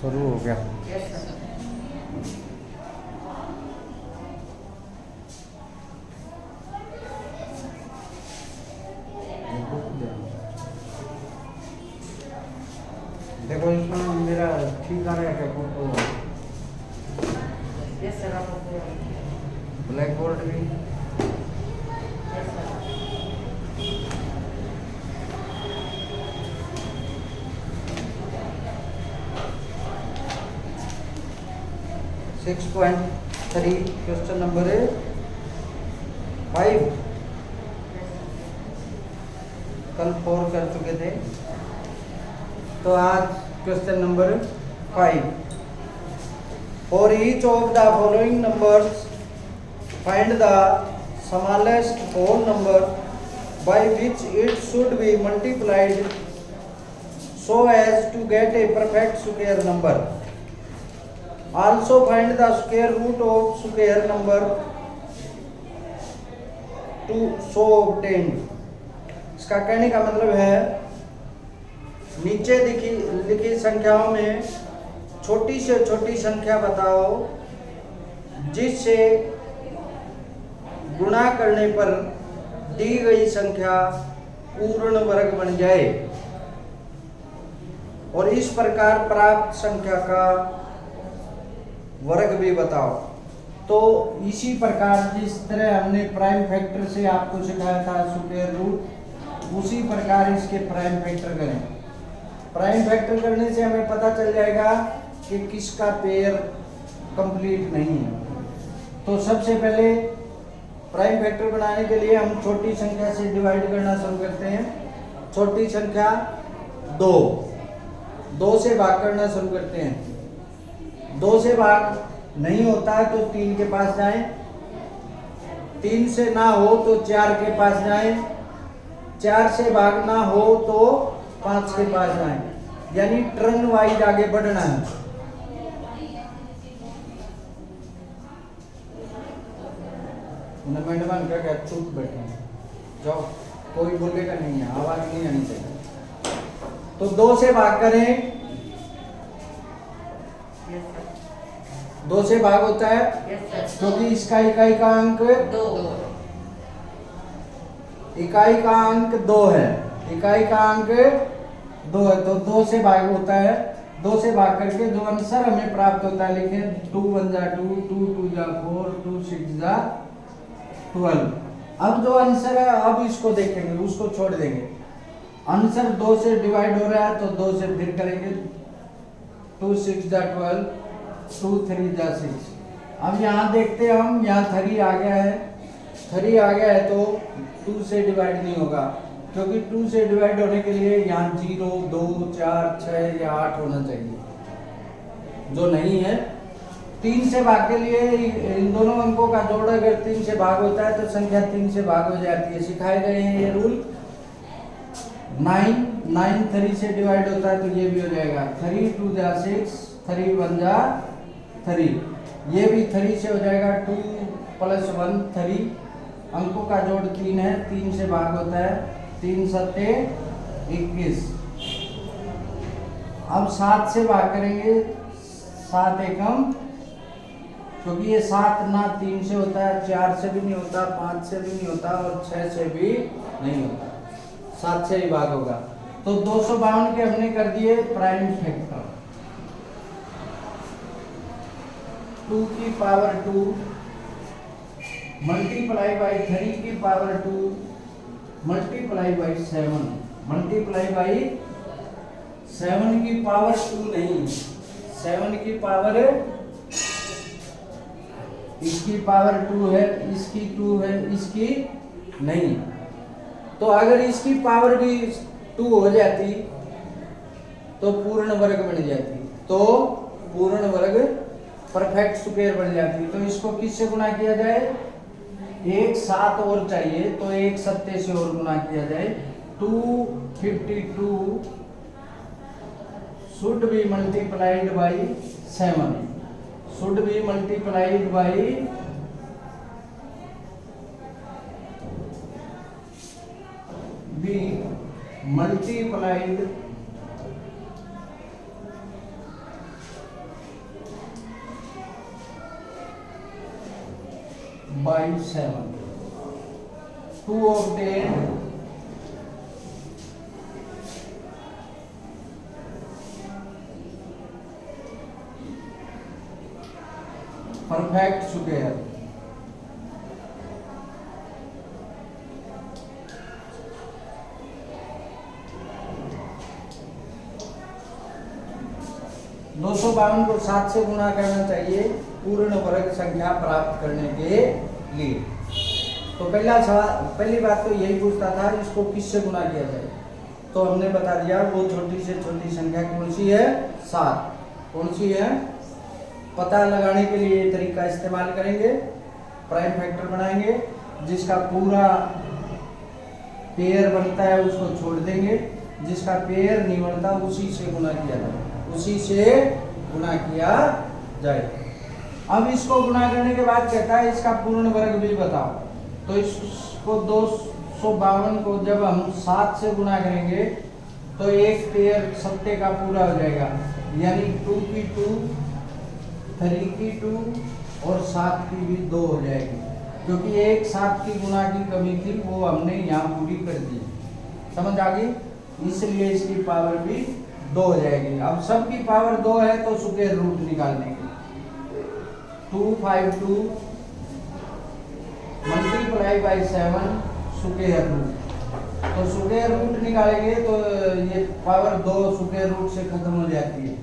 शुरू हो गया। Yes sir. देखो इसमें मेरा ठीक आ रहा है क्या फोटो? यस सर, आपको पूरा ब्लैक बोर्ड भी यस सर। 6.3 question number 5। कल 4 कर चुके थे, तो आज question number 5। For each of the following numbers find the smallest whole number by which it should be multiplied so as to get a perfect square number. Also find the square root of square number to so obtained. इसका कहने का मतलब है, नीचे लिखी संख्याओं में छोटी से छोटी संख्या बताओ जिससे गुणा करने पर दी गई संख्या पूर्ण वर्ग बन जाए, और इस प्रकार प्राप्त संख्या का वर्ग भी बताओ। तो इसी प्रकार जिस तरह हमने प्राइम फैक्टर से आपको सिखाया था स्क्वायर रूट, उसी प्रकार इसके प्राइम फैक्टर करें। प्राइम फैक्टर करने से हमें पता चल जाएगा कि किसका पेयर कंप्लीट नहीं है। तो सबसे पहले प्राइम फैक्टर बनाने के लिए हम छोटी संख्या से डिवाइड करना शुरू करते हैं। छोटी संख्या 2 से भाग करना शुरू करते हैं। 2 से भाग नहीं होता है तो 3 के पास जाएं, 3 से ना हो तो 4 के पास जाएं, 4 से भाग ना हो तो 5 के पास जाएं, यानी टर्न वाइज आगे बढ़ना है। मैडम क्या चुप बैठे जाओ, कोई बोलेगा नहीं है, आवाज नहीं आनी चाहिए। तो 2 से भाग करें, यस सर। 2 से भाग होता है यस सर। क्योंकि इसका इकाई का अंक 2 इकाई का अंक 2 है, इकाई का अंक 2 है, तो 2 से भाग होता है। 2 से भाग करके जो आंसर हमें प्राप्त होता है लिखे 2 1 जा 2, 2 2 जा 4, 2 6 जा 12। अब जो आंसर है, अब इसको देखेंगे, उसको छोड़ देंगे। आंसर 2 से डिवाइड हो रहा है तो 2 से फिर करेंगे, 2 6 जा 12, 2 3 जा 6। अब यहाँ देखते हैं हम, यहाँ 3 आ गया है, 3 आ गया है तो 2 से डिवाइड नहीं होगा, क्योंकि 2 से डिवाइड होने के लिए यहाँ 0 2 4 6 या 8 होना चाहिए, जो नहीं है। 3 से भाग के लिए इन दोनों अंकों का जोड़ अगर 3 से भाग होता है तो संख्या 3 से भाग हो जाती है। सिखाए गए हैं ये रूल। 9 3 से डिवाइड होता है तो ये भी हो जाएगा 3 2 जा 6, 3 1 जा 3, ये भी 3 से हो जाएगा 2 + 1 3। अंकों का जोड़ 3 है, 3 से भाग होता है, 3 सत्ते 21। अब 7 से भाग करेंगे, 7 एकम, क्योंकि ये 7 ना 3 से होता है, 4 से भी नहीं होता, 5 से भी नहीं होता और 6 से भी नहीं होता, 7 से ही भाग होगा। तो 252 के हमने कर दिए प्राइम फैक्टर। 2 की पावर 2 मल्टीप्लाई बाई 3 की power 2 multiply by 7 multiply by 7 की पावर 2 नहीं, 7 की पावर, इसकी पावर 2 है, इसकी 2 है, इसकी नहीं। तो अगर इसकी पावर भी 2 हो जाती तो पूर्ण वर्ग बन जाती, तो पूर्ण वर्ग परफेक्ट स्क्वायर बन जाती। तो इसको किससे गुणा किया जाए? एक 7 और चाहिए, तो एक 7 से और गुणा किया जाए। 252 should be multiplied by 7, should be multiplied by 7 by 7. 2 of 10 perfect square. दो सौ बावन को 7 से गुणा करना चाहिए पूर्ण वर्ग संख्या प्राप्त करने के लिए। तो पहली बात तो यही पूछता था इसको किससे गुणा किया जाए, तो हमने बता दिया वो छोटी से छोटी संख्या कौन सी है, 7। कौन सी है पता लगाने के लिए ये तरीका इस्तेमाल करेंगे। प्राइम फैक्टर बनाएंगे, जिसका पूरा पेयर बनता है उसको छोड़ देंगे, जिसका पेयर नहीं बनता उसी से गुणा किया जाए, उसी से गुणा किया जाए। अब इसको गुणा करने के बाद कहता है इसका पूर्ण वर्ग भी बताओ। तो इसको 252 को जब हम 7 से गुणा करेंगे तो एक पेयर सत्ते का पूरा हो जाएगा, यानी 2 की 2, 3 की 2 और 7 की भी 2 हो जाएगी, क्योंकि एक 7 की गुणा की कमी थी वो हमने यहाँ पूरी कर दी। समझ आ गई, इसलिए इसकी पावर भी 2 हो जाएगी। अब सबकी पावर 2 है तो स्क्वायर रूट निकालने के 252 मल्टीप्लाई बाई 7 स्क्वायर रूट। तो स्क्वायर रूट निकालेंगे तो ये पावर 2 स्क्वायर रूट से खत्म हो जाती है,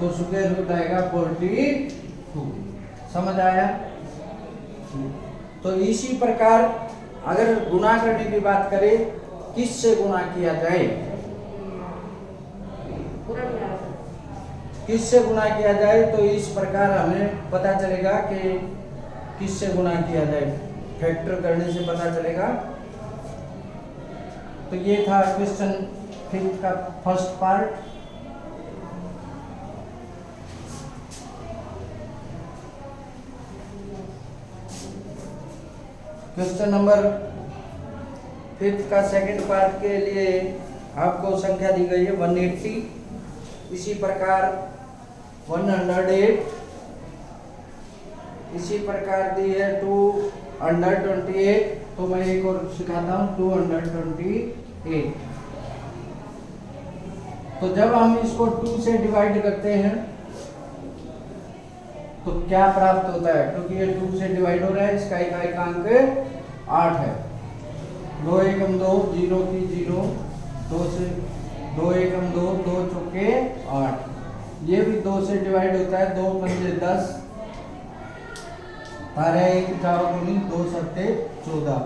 तो स्क्वायर रूट आएगा 42। समझ आया। तो इसी प्रकार अगर गुणा करने की बात करें किससे गुणा किया जाए, किससे गुणा किया जाए, तो इस प्रकार हमें पता चलेगा कि किससे गुणा किया जाए, फैक्टर करने से पता चलेगा। तो ये था क्वेश्चन 5 का फर्स्ट पार्ट। क्वेश्चन नंबर 5 का सेकंड पार्ट के लिए आपको संख्या दी गई है 180। इसी प्रकार 108, इसी प्रकार दी है 228। तो मैं एक और सिखाता हूँ 228। तो जब हम इसको 2 से डिवाइड करते हैं तो क्या प्राप्त होता है, क्योंकि ये 2 से डिवाइड हो रहा है, इसका इकाइकांक 8 है। 2 एकम 2, 0 की 0, 2 से 2 एकम 2, 2 चौके 8। ये भी 2 से डिवाइड होता है, 2 पंजे 10, 12 1 4 2 सत्ते 14।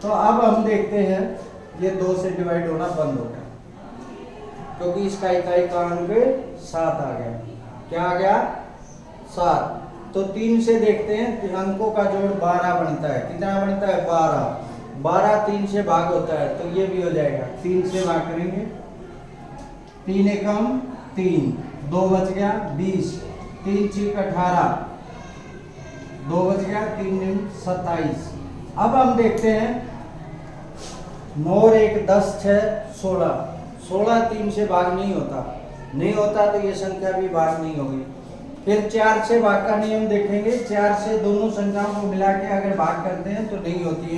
तो अब हम देखते हैं ये 2 से डिवाइड होना बंद हो गया, क्योंकि इसका इकाइकांक 7 आ गया। क्या आ गया, 7। तो 3 से देखते हैं, अंकों का जोड़ 12 बनता है। कितना बनता है, 12। 12 3 से भाग होता है, तो ये भी हो जाएगा। 3 से भाग करेंगे, 3 एकम 3, 2 बच गया 20, 3 छीक 18, 2 बच गया, 3 दिन 27। अब हम देखते हैं 9 और 1 10 6 16। 16 3 से भाग नहीं होता, तो ये संख्या भी भाग नहीं होगी। फिर 4 से भाग का नियम देखेंगे। 4 से दोनों संख्याओं को मिला के अगर भाग करते हैं तो नहीं होती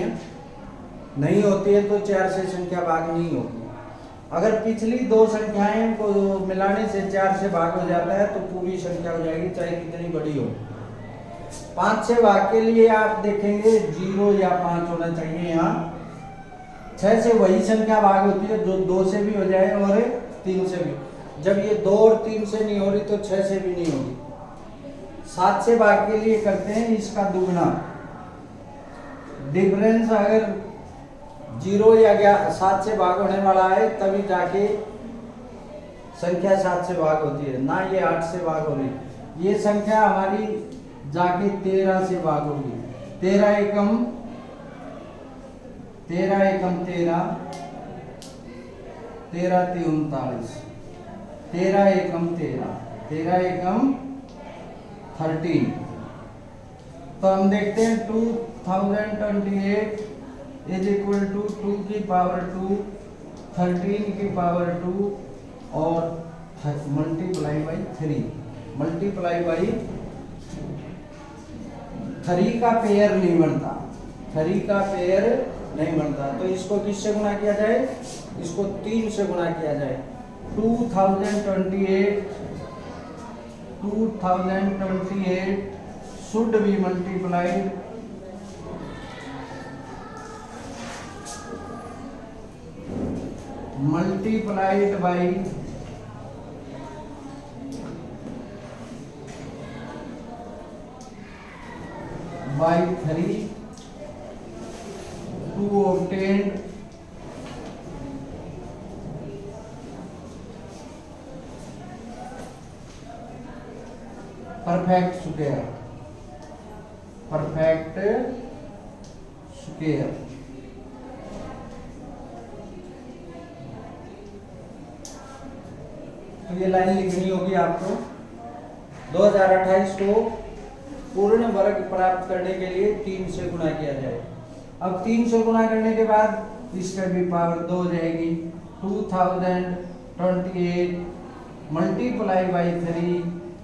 है, तो 4 से संख्या भाग नहीं होगी। अगर पिछली 2 संख्याएं को मिलाने से 4 से भाग हो जाता है तो पूरी संख्या हो जाएगी, चाहे कितनी बड़ी हो। 5 से भाग के लिए आप देखेंगे 0 या 5 होना चाहिए यहाँ। 6 से वही संख्या भाग होती है जो 2 से भी हो जाए और 3 से भी। जब ये 2 और 3 से नहीं हो रही तो 6 से भी नहीं होगी। 7 से भाग के लिए करते हैं इसका दुगना। डिफरेंस अगर 0 या 7 से भाग होने वाला है तभी जाके संख्या 7 से भाग होती है, ना ये 8 से भाग हो रही। ये संख्या हमारी जाके 13 से भाग होगी। 13 एकम 13, 13 ती 39, 13 एकम 13, 13 एकम 13। तो हम देखते हैं 2028 इज इक्वल टू 2 की पावर 2, 13 की पावर 2 और मल्टीप्लाई बाई 3, मल्टीप्लाई बाई 3 का पेयर नहीं बनता, 3 का पेयर नहीं बनता। तो इसको किससे गुणा किया जाए, इसको 3 से गुणा किया जाए। 2028 should be multiplied by 3 to obtain perfect square, perfect square। तो ये लाइन लिखनी होगी आपको। 2028 को पूर्ण वर्ग प्राप्त करने के लिए 3 से गुणा किया जाए। अब 3 से गुणा करने के बाद इसका भी पावर 2 हो जाएगी। 2028 multiply by 3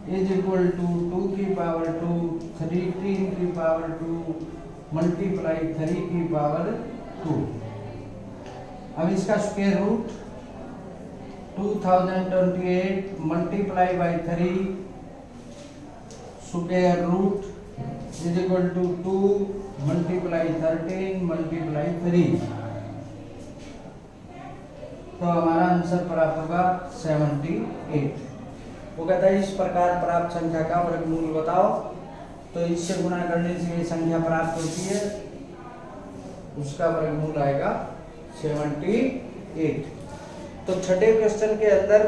is equal to 2 की पावर 2, 13 की पावर 2 मल्टीप्लाई 3 की पावर 2। अब इसका square root 2028 multiply by 3 square root is equal to 2 multiply 13 multiply 3। तो हमारा आंसर प्राप्त होगा 78। वो कहता है इस प्रकार प्राप्त संख्या का वर्गमूल बताओ। तो इससे गुणा करने से ये संख्या प्राप्त होती है, उसका वर्गमूल आएगा 78। तो छठे क्वेश्चन के अंदर,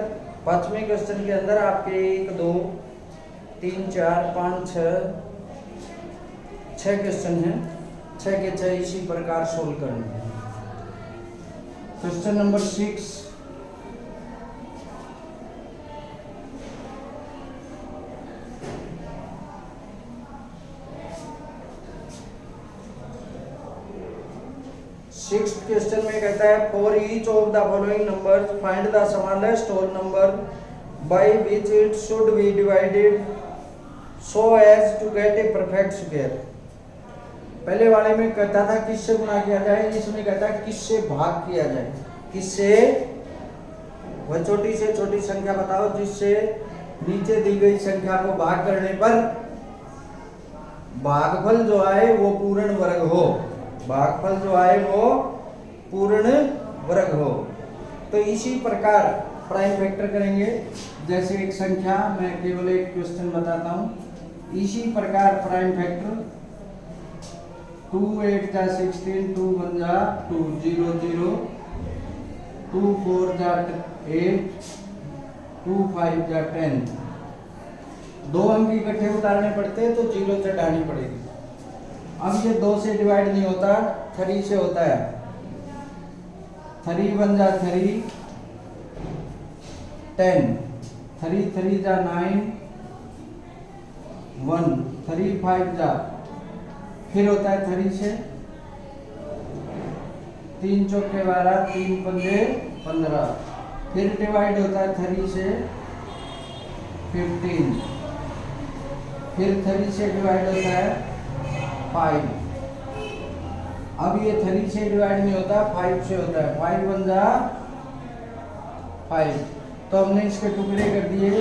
पांचवें क्वेश्चन के अंदर आपके 1 2 3 4 5 6 क्वेश्चन हैं। 6 के 6 इसी प्रकार सोल्व करने हैं। क्वेश्चन नंबर 6, सिक्स्थ क्वेश्चन में कहता है for each of the following numbers find the smallest whole number by which it should be divided so as to get a perfect square. पहले वाले में कहता था किससे गुणा किया जाए, इसमें कहता है किससे भाग किया जाए। किससे, वह छोटी से छोटी संख्या बताओ जिससे नीचे दी गई संख्या को भाग करने पर भागफल जो आए वो पूर्ण वर्ग हो, भागफल जो आए वो पूर्ण वर्ग हो। तो इसी प्रकार प्राइम फैक्टर करेंगे। जैसे एक संख्या, मैं केवल एक क्वेश्चन बताता हूं। इसी प्रकार प्राइम फैक्टर 2 8 जा 16, 2 1 जा 2 0 0, 2 4 जा 8, 2 5 जा 10। 2 अंक इकट्ठे उतारने पड़ते हैं तो 0 चढ़ानी पड़ेगी। अब ये 2 से डिवाइड नहीं होता, 3 से होता है। 3 1 जा 3, 10, 3 3 जा 9, 1, 3 5 जा, फिर होता है 3 से, 3 चौके 12, 3 पंजे 15, फिर डिवाइड होता है 3 से 15, फिर 3 से डिवाइड होता है 5। अब ये 3 से डिवाइड नहीं होता, 5 से होता है। 5 1 जा 5। तो हमने इसके टुकड़े कर दिए।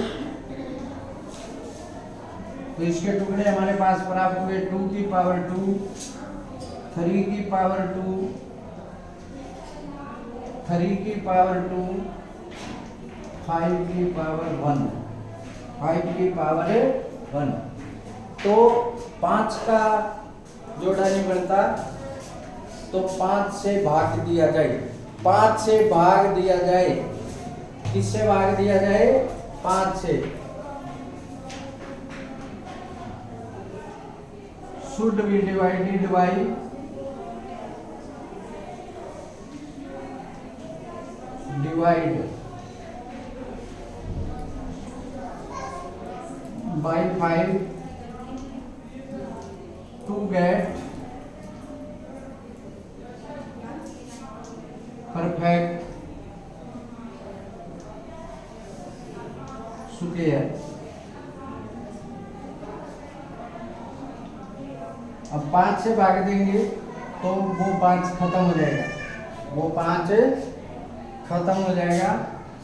तो इसके टुकड़े हमारे पास प्राप्त हुए 2 की पावर 2, 3 की पावर 2, 3 की पावर 2, 5 की पावर 1, 5 की पावर 1। तो 5 का जोड़ा नहीं बनता, तो 5 से भाग दिया जाए। 5 से भाग दिया जाए, किससे भाग दिया जाए, 5 से। Should be divided by divide by 5 to get perfect square। अब 5 से भाग देंगे तो वो 5 खत्म हो जाएगा, वो 5 खत्म हो जाएगा।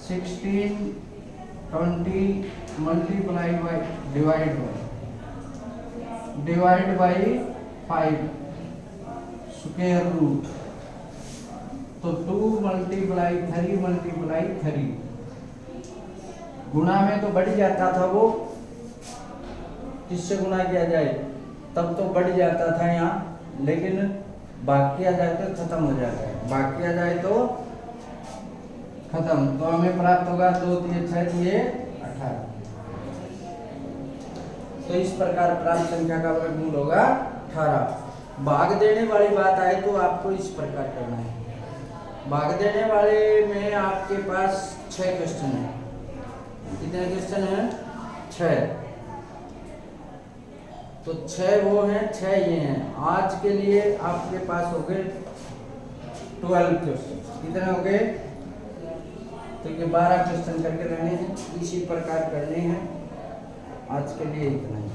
16 20 multiply by divide by 5 square root, तो 2 मल्टीप्लाई 3 गुणा में तो बढ़ जाता था वो, किससे गुणा किया जाए तब तो बढ़ जाता था यहाँ, लेकिन भाग किया जाए तो खत्म हो जाता है, भाग किया जाए तो खत्म। तो हमें प्राप्त होगा 2 3 6 18। तो इस प्रकार प्राप्त संख्या का वर्गमूल होगा 18। भाग देने वाली बात आए तो आपको इस प्रकार करना है। भाग देने वाले में आपके पास 6 क्वेश्चन है। कितने क्वेश्चन है? 6। तो 6 वो हैं, 6 ये हैं। आज के लिए आपके पास हो गए 12 क्वेश्चन। कितने हो गए? तो ये 12 क्वेश्चन करके रहने हैं, इसी प्रकार करने हैं। आज के लिए इतना ही।